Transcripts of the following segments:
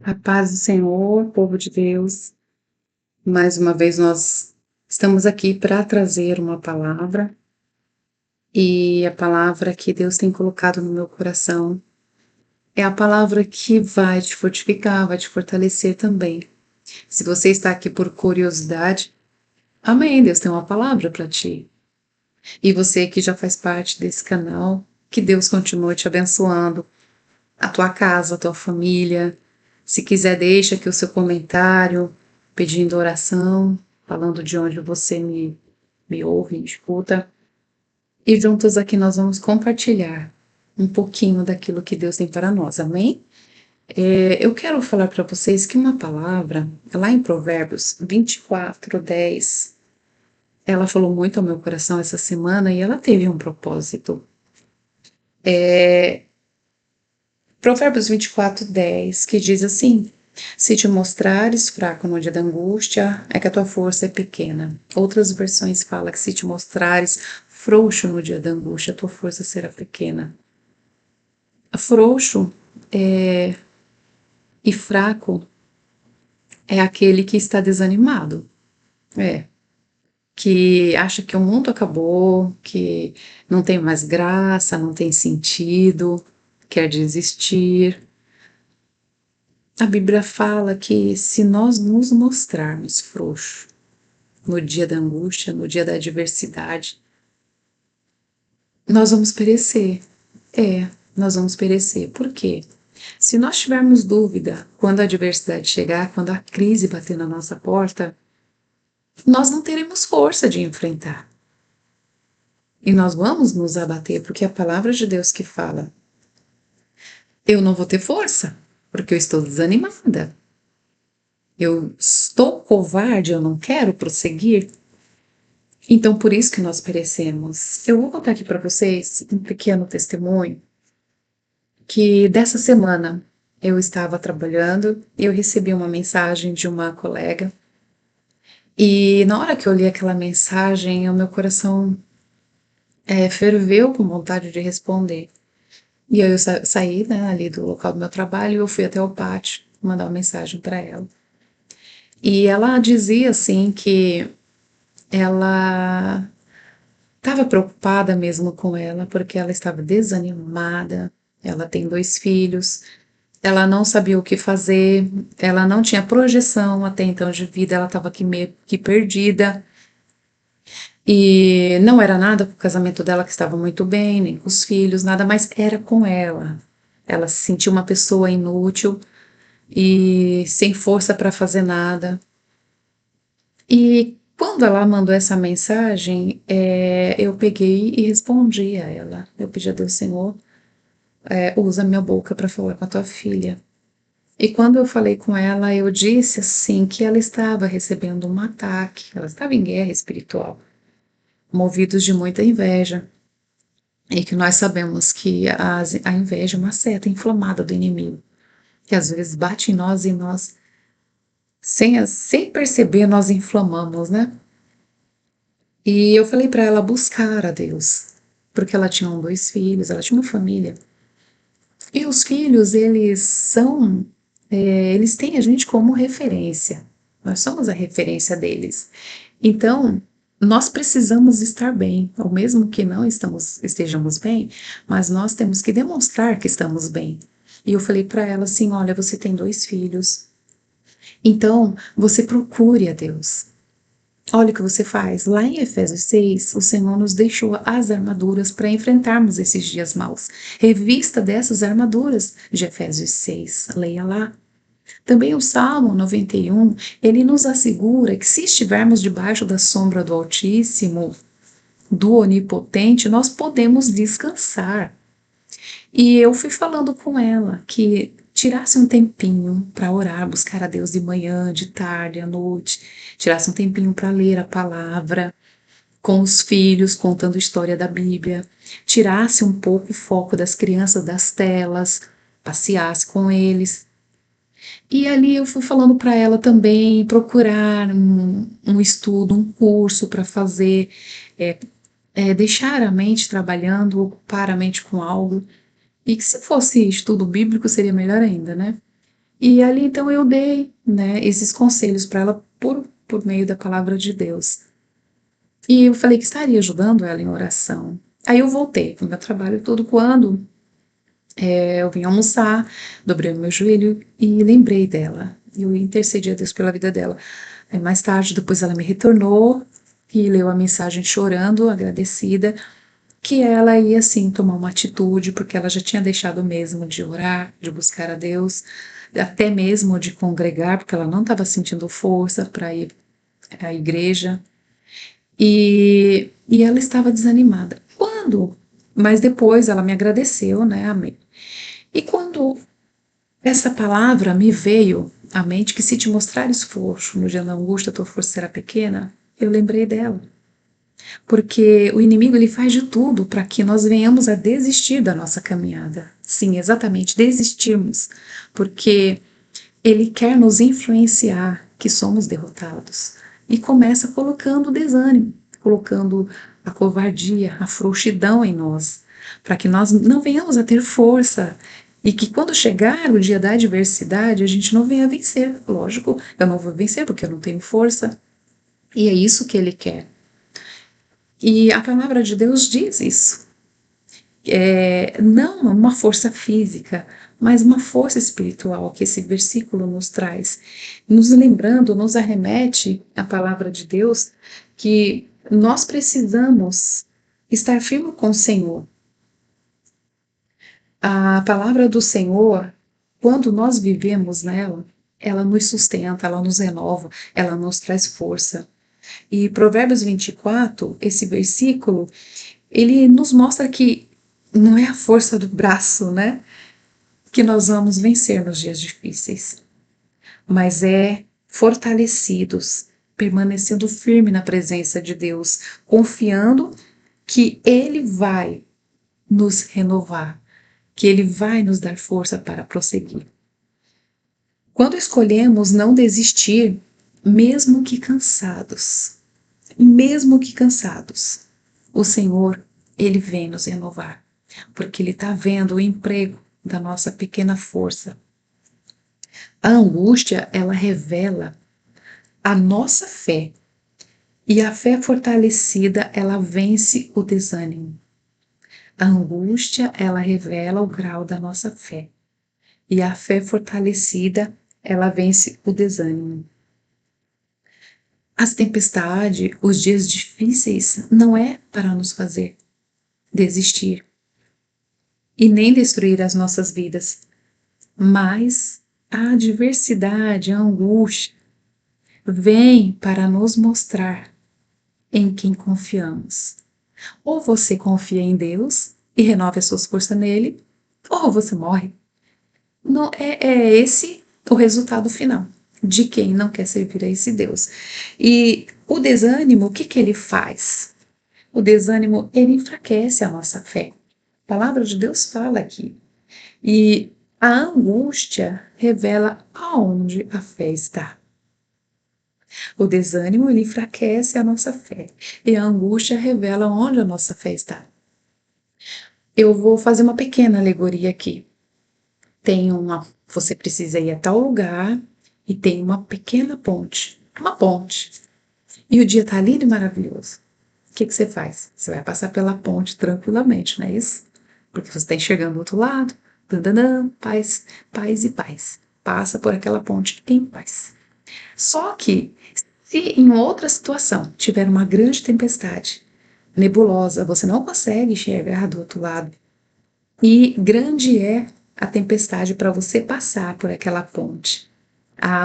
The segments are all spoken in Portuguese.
A paz do Senhor, povo de Deus. Mais uma vez nós estamos aqui para trazer uma palavra e a palavra que Deus tem colocado no meu coração é a palavra que vai te fortificar, vai te fortalecer também. Se você está aqui por curiosidade, amém, Deus tem uma palavra para ti. E você que já faz parte desse canal, que Deus continue te abençoando, a tua casa, a tua família. Se quiser, deixa aqui o seu comentário, pedindo oração, falando de onde você me ouve, me escuta. E juntos aqui nós vamos compartilhar um pouquinho daquilo que Deus tem para nós, amém? Eu quero falar para vocês que uma palavra, lá em Provérbios 24:10, ela falou muito ao meu coração essa semana e ela teve um propósito. Provérbios 24:10, que diz assim: se te mostrares fraco no dia da angústia, é que a tua força é pequena. Outras versões falam que se te mostrares frouxo no dia da angústia, a tua força será pequena. Frouxo e fraco é aquele que está desanimado, que acha que o mundo acabou, que não tem mais graça, não tem sentido, quer desistir. A Bíblia fala que se nós nos mostrarmos frouxos no dia da angústia, no dia da adversidade, nós vamos perecer. Nós vamos perecer. Por quê? Se nós tivermos dúvida quando a adversidade chegar, quando a crise bater na nossa porta, nós não teremos força de enfrentar. E nós vamos nos abater, porque é a palavra de Deus que fala: eu não vou ter força, porque eu estou desanimada. Eu estou covarde, eu não quero prosseguir. Então, por isso que nós perecemos. Eu vou contar aqui para vocês um pequeno testemunho que dessa semana eu estava trabalhando e eu recebi uma mensagem de uma colega e na hora que eu li aquela mensagem, o meu coração ferveu com vontade de responder. E aí eu saí, né, ali do local do meu trabalho e eu fui até o pátio mandar uma mensagem para ela. E ela dizia assim que ela estava preocupada mesmo com ela, porque ela estava desanimada. Ela tem 2 filhos, ela não sabia o que fazer, ela não tinha projeção até então de vida, ela estava aqui meio que perdida. E não era nada com o casamento dela que estava muito bem, nem com os filhos, nada, mas era com ela. Ela se sentia uma pessoa inútil e sem força para fazer nada. E quando ela mandou essa mensagem, eu peguei e respondi a ela. Eu pedi a Deus, Senhor, usa minha boca para falar com a tua filha. E quando eu falei com ela, eu disse assim que ela estava recebendo um ataque, ela estava em guerra espiritual, movidos de muita inveja. E que nós sabemos que a inveja é uma seta inflamada do inimigo, que às vezes bate em nós e nós, sem perceber, nós inflamamos, né? E eu falei para ela buscar a Deus, porque ela tinha 2 filhos, ela tinha uma família. E os filhos, eles têm a gente como referência. Nós somos a referência deles. Então, nós precisamos estar bem, ou mesmo que não estejamos bem, mas nós temos que demonstrar que estamos bem. E eu falei para ela assim: olha, você tem 2 filhos, então você procure a Deus. Olha o que você faz. Lá em Efésios 6, o Senhor nos deixou as armaduras para enfrentarmos esses dias maus. Revista dessas armaduras de Efésios 6. Leia lá. Também o Salmo 91, ele nos assegura que se estivermos debaixo da sombra do Altíssimo, do Onipotente, nós podemos descansar. E eu fui falando com ela que tirasse um tempinho para orar, buscar a Deus de manhã, de tarde, à noite, tirasse um tempinho para ler a palavra com os filhos, contando a história da Bíblia, tirasse um pouco o foco das crianças das telas, passeasse com eles. E ali eu fui falando para ela também procurar um estudo, um curso para fazer, deixar a mente trabalhando, ocupar a mente com algo. E que se fosse estudo bíblico seria melhor ainda, né? E ali então eu dei, né, esses conselhos para ela por meio da palavra de Deus. E eu falei que estaria ajudando ela em oração. Aí eu voltei para o meu trabalho todo quando eu vim almoçar, dobrei o meu joelho e lembrei dela. Eu intercedi a Deus pela vida dela. Aí mais tarde, depois ela me retornou e leu a mensagem chorando, agradecida, que ela ia sim tomar uma atitude, porque ela já tinha deixado mesmo de orar, de buscar a Deus, até mesmo de congregar, porque ela não estava sentindo força para ir à igreja. E ela estava desanimada. Mas depois ela me agradeceu, né? Amém. E quando essa palavra me veio à mente, que se te mostrar esforço no dia da angústia, tua força será pequena, eu lembrei dela. Porque o inimigo ele faz de tudo para que nós venhamos a desistir da nossa caminhada. Sim, exatamente, desistirmos. Porque ele quer nos influenciar que somos derrotados. E começa colocando o desânimo, colocando a covardia, a frouxidão em nós, para que nós não venhamos a ter força e que quando chegar o dia da adversidade, a gente não venha vencer. Lógico, eu não vou vencer porque eu não tenho força. E é isso que ele quer. E a palavra de Deus diz isso. Não uma força física, mas uma força espiritual que esse versículo nos traz, nos lembrando, nos arremete a palavra de Deus que nós precisamos estar firme com o Senhor. A palavra do Senhor, quando nós vivemos nela, ela nos sustenta, ela nos renova, ela nos traz força. E Provérbios 24, esse versículo, ele nos mostra que não é a força do braço, né, que nós vamos vencer nos dias difíceis, mas é fortalecidos, permanecendo firme na presença de Deus, confiando que Ele vai nos renovar, que Ele vai nos dar força para prosseguir. Quando escolhemos não desistir, mesmo que cansados, o Senhor, Ele vem nos renovar, porque Ele está vendo o emprego da nossa pequena força. A angústia, ela revela a nossa fé, e a fé fortalecida, ela vence o desânimo. A angústia, ela revela o grau da nossa fé, e a fé fortalecida, ela vence o desânimo. As tempestades, os dias difíceis, não é para nos fazer desistir e nem destruir as nossas vidas, mas a adversidade, a angústia, vem para nos mostrar em quem confiamos. Ou você confia em Deus e renove as suas forças nele, ou você morre. Não é esse o resultado final de quem não quer servir a esse Deus. E o desânimo, o que que ele faz? O desânimo, ele enfraquece a nossa fé. A palavra de Deus fala aqui. E a angústia revela aonde a fé está. O desânimo, ele enfraquece a nossa fé. E a angústia revela onde a nossa fé está. Eu vou fazer uma pequena alegoria aqui. Você precisa ir a tal lugar e tem uma pequena ponte. Uma ponte. E o dia está lindo e maravilhoso. O que você faz? Você vai passar pela ponte tranquilamente, não é isso? Porque você está enxergando do outro lado. Dandanã, paz, paz e paz. Passa por aquela ponte em paz. Só que, se em outra situação tiver uma grande tempestade, nebulosa, você não consegue enxergar do outro lado, e grande é a tempestade para você passar por aquela ponte.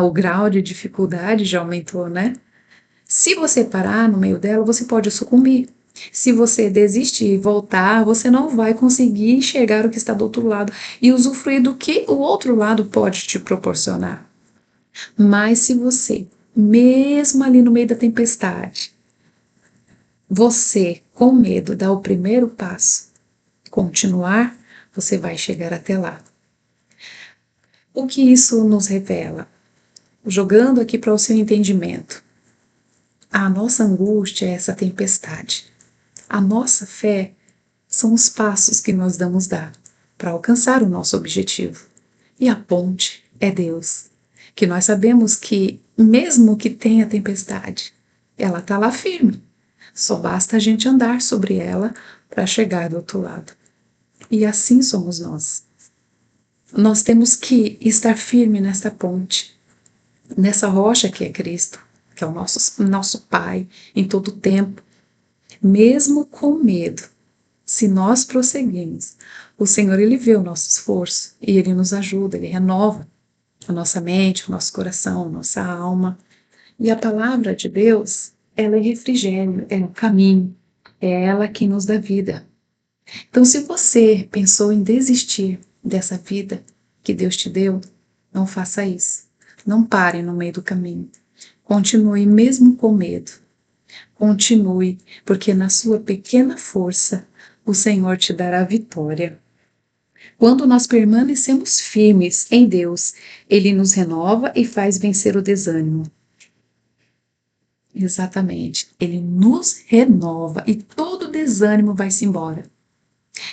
O grau de dificuldade já aumentou, né? Se você parar no meio dela, você pode sucumbir. Se você desistir e voltar, você não vai conseguir enxergar o que está do outro lado e usufruir do que o outro lado pode te proporcionar. Mas se você, mesmo ali no meio da tempestade, você, com medo, dá o primeiro passo, continuar, você vai chegar até lá. O que isso nos revela? Jogando aqui para o seu entendimento. A nossa angústia é essa tempestade. A nossa fé são os passos que nós vamos dar para alcançar o nosso objetivo. E a ponte é Deus. Que nós sabemos que, mesmo que tenha tempestade, ela está lá firme. Só basta a gente andar sobre ela para chegar do outro lado. E assim somos nós. Nós temos que estar firme nessa ponte, nessa rocha que é Cristo, que é o nosso Pai em todo o tempo. Mesmo com medo, se nós prosseguimos, o Senhor, Ele vê o nosso esforço e Ele nos ajuda, Ele renova a nossa mente, o nosso coração, a nossa alma. E a palavra de Deus, ela é refrigério, é o caminho, é ela que nos dá vida. Então, se você pensou em desistir dessa vida que Deus te deu, não faça isso. Não pare no meio do caminho. Continue mesmo com medo. Continue, porque na sua pequena força o Senhor te dará vitória. Quando nós permanecemos firmes em Deus, Ele nos renova e faz vencer o desânimo. Exatamente. Ele nos renova e todo desânimo vai-se embora.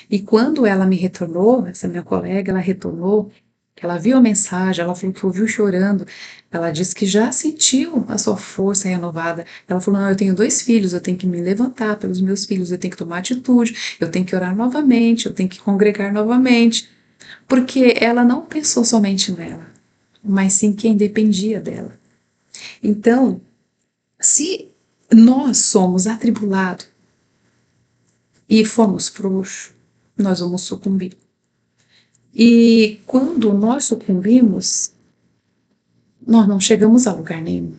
E quando ela me retornou, essa minha colega, ela retornou, ela viu a mensagem, ela falou que ouviu chorando, ela disse que já sentiu a sua força renovada. Ela falou, não, eu tenho 2 filhos, eu tenho que me levantar pelos meus filhos, eu tenho que tomar atitude, eu tenho que orar novamente, eu tenho que congregar novamente. Porque ela não pensou somente nela, mas sim quem dependia dela. Então, se nós somos atribulados e formos frouxos, nós vamos sucumbir. E quando nós sucumbimos, nós não chegamos a lugar nenhum.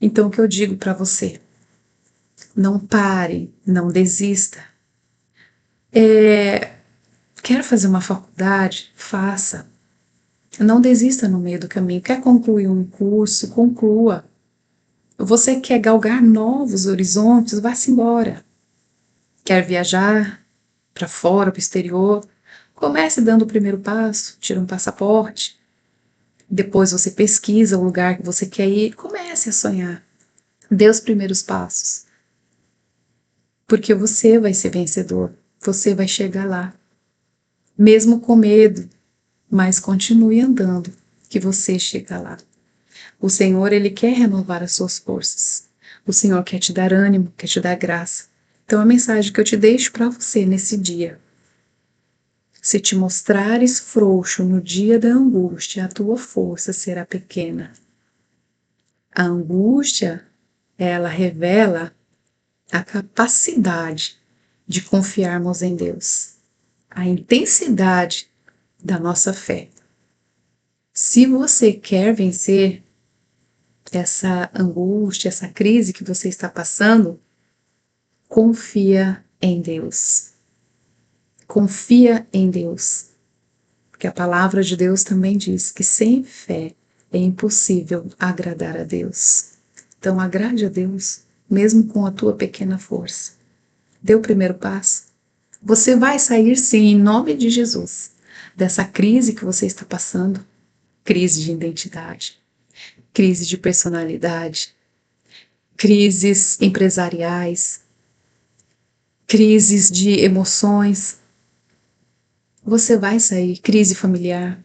Então, o que eu digo para você? Não pare, não desista. Quer fazer uma faculdade? Faça. Não desista no meio do caminho. Quer concluir um curso? Conclua. Você quer galgar novos horizontes? Vá-se embora. Quer viajar para fora, para o exterior? Comece dando o primeiro passo, tira um passaporte. Depois você pesquisa o lugar que você quer ir. Comece a sonhar. Dê os primeiros passos. Porque você vai ser vencedor. Você vai chegar lá. Mesmo com medo, mas continue andando, que você chega lá. O Senhor, Ele quer renovar as suas forças. O Senhor quer te dar ânimo, quer te dar graça. Então, a mensagem que eu te deixo para você nesse dia: se te mostrares frouxo no dia da angústia, a tua força será pequena. A angústia, ela revela a capacidade de confiarmos em Deus, a intensidade da nossa fé. Se você quer vencer essa angústia, essa crise que você está passando, confia em Deus. Confia em Deus. Porque a palavra de Deus também diz que sem fé é impossível agradar a Deus. Então agrade a Deus, mesmo com a tua pequena força. Dê o primeiro passo. Você vai sair sim, em nome de Jesus, dessa crise que você está passando. Crise de identidade, crise de personalidade, crises empresariais, crises de emoções. Você vai sair, crise familiar.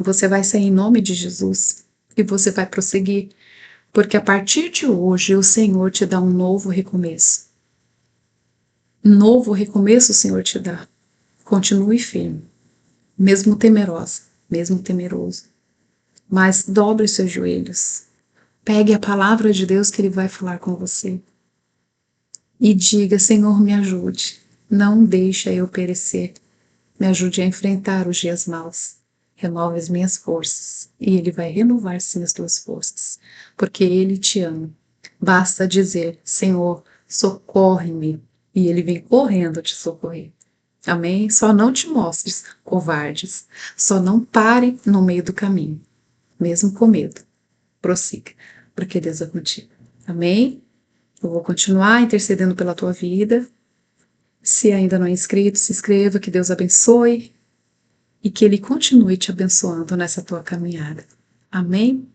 Você vai sair em nome de Jesus e você vai prosseguir, porque a partir de hoje o Senhor te dá um novo recomeço. Um novo recomeço o Senhor te dá. Continue firme, mesmo temerosa, mesmo temeroso. Mas dobre os seus joelhos. Pegue a palavra de Deus que Ele vai falar com você. E diga, Senhor, me ajude. Não deixa eu perecer. Me ajude a enfrentar os dias maus. Renove as minhas forças. E Ele vai renovar sim as tuas forças. Porque Ele te ama. Basta dizer, Senhor, socorre-me. E Ele vem correndo te socorrer. Amém? Só não te mostres covardes. Só não pare no meio do caminho. Mesmo com medo. Prossiga. Porque Deus é contigo. Amém? Eu vou continuar intercedendo pela tua vida. Se ainda não é inscrito, se inscreva, que Deus abençoe e que Ele continue te abençoando nessa tua caminhada. Amém?